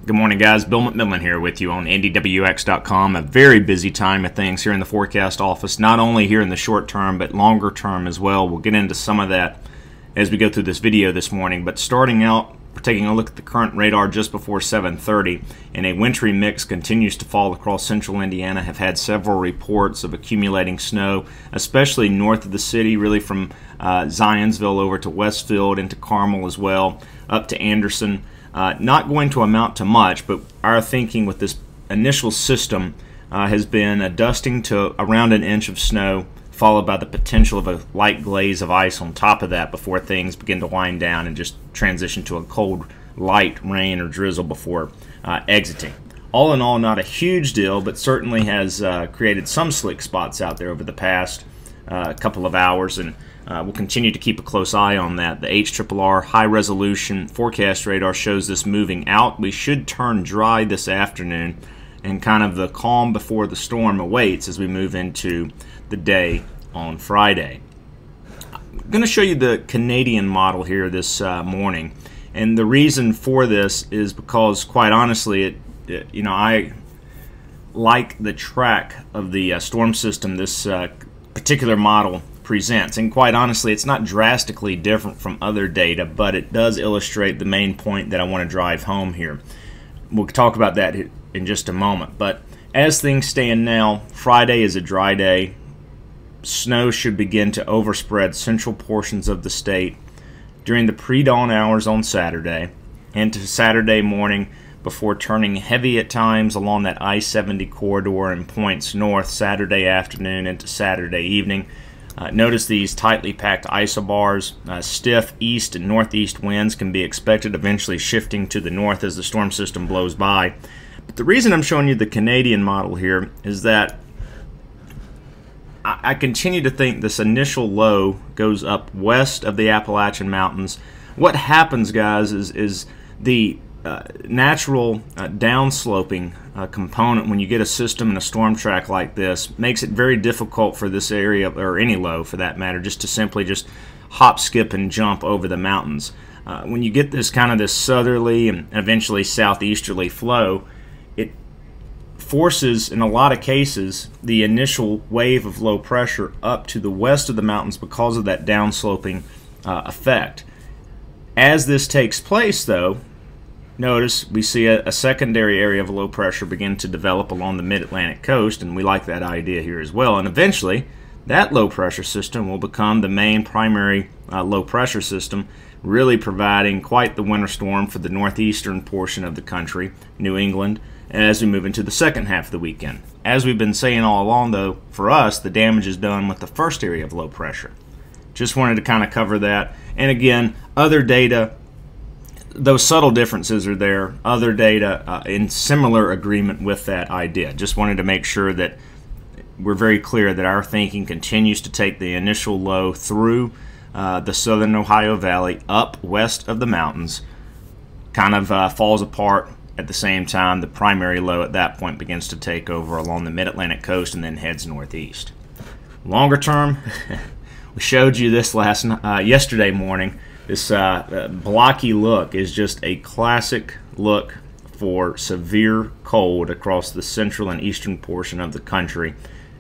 Good morning, guys. Bill McMillan here with you on NDWX.com. A very busy time of things here in the forecast office, not only here in the short term, but longer term as well. We'll get into some of that as we go through this video this morning. But starting out, we're taking a look at the current radar just before 7:30, and a wintry mix continues to fall across central Indiana. Have had several reports of accumulating snow, especially north of the city, really from Zionsville over to Westfield, into Carmel as well, up to Anderson. Not going to amount to much, but our thinking with this initial system has been a dusting to around an inch of snow, followed by the potential of a light glaze of ice on top of that before things begin to wind down and just transition to a cold, light rain or drizzle before exiting. All in all, not a huge deal, but certainly has created some slick spots out there over the past couple of hours, and we'll continue to keep a close eye on that. The HRRR high-resolution forecast radar shows this moving out. We should turn dry this afternoon, and kind of the calm before the storm awaits as we move into the day on Friday. I'm going to show you the Canadian model here this morning, and the reason for this is because, quite honestly, I like the track of the storm system this particular model presents, and quite honestly, it's not drastically different from other data, but it does illustrate the main point that I want to drive home here. We'll talk about that in just a moment, but as things stand now, Friday is a dry day. Snow should begin to overspread central portions of the state during the pre-dawn hours on Saturday into Saturday morning, before turning heavy at times along that I-70 corridor and points north Saturday afternoon into Saturday evening. Notice these tightly packed isobars. Stiff east and northeast winds can be expected, eventually shifting to the north as the storm system blows by. But the reason I'm showing you the Canadian model here is that I continue to think this initial low goes up west of the Appalachian Mountains. What happens, guys, is the natural downsloping component when you get a system and a storm track like this makes it very difficult for this area, or any low for that matter, just to simply just hop, skip, and jump over the mountains. When you get this kind of this southerly and eventually southeasterly flow, it forces, in a lot of cases, the initial wave of low pressure up to the west of the mountains because of that downsloping effect. As this takes place, though, notice we see a secondary area of low pressure begin to develop along the mid-Atlantic coast, and we like that idea here as well. And eventually, that low pressure system will become the main primary low pressure system, really providing quite the winter storm for the northeastern portion of the country, New England, as we move into the second half of the weekend. As we've been saying all along, though, for us, the damage is done with the first area of low pressure. Just wanted to kind of cover that. And again, other data, those subtle differences are there. Other data in similar agreement with that idea. Just wanted to make sure that we're very clear that our thinking continues to take the initial low through the southern Ohio Valley, up west of the mountains, kind of falls apart. At the same time, the primary low at that point begins to take over along the mid-Atlantic coast and then heads northeast. Longer term, we showed you this yesterday morning. This blocky look is just a classic look for severe cold across the central and eastern portion of the country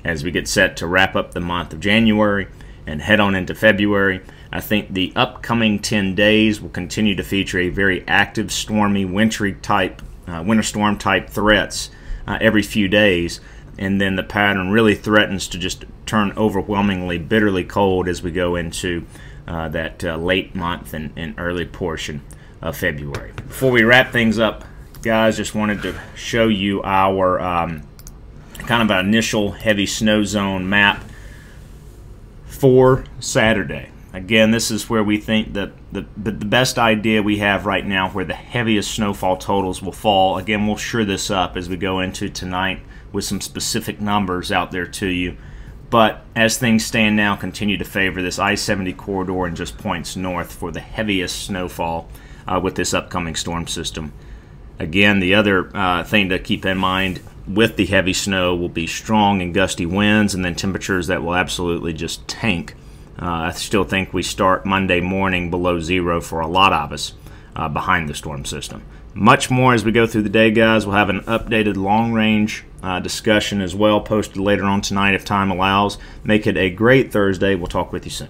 as we get set to wrap up the month of January and head on into February. I think the upcoming 10 days will continue to feature a very active, stormy, wintry type, winter storm type threats every few days, and then the pattern really threatens to just turn overwhelmingly bitterly cold as we go into that late month and early portion of February. Before we wrap things up, guys, just wanted to show you our kind of an initial heavy snow zone map for Saturday. Again, this is where we think that the best idea we have right now where the heaviest snowfall totals will fall. Again, we'll sure this up as we go into tonight with some specific numbers out there to you. But as things stand now, continue to favor this I-70 corridor and just points north for the heaviest snowfall with this upcoming storm system. Again, the other thing to keep in mind with the heavy snow will be strong and gusty winds, and then temperatures that will absolutely just tank. I still think we start Monday morning below zero for a lot of us behind the storm system. Much more as we go through the day, guys. We'll have an updated long-range discussion as well posted later on tonight if time allows. Make it a great Thursday. We'll talk with you soon.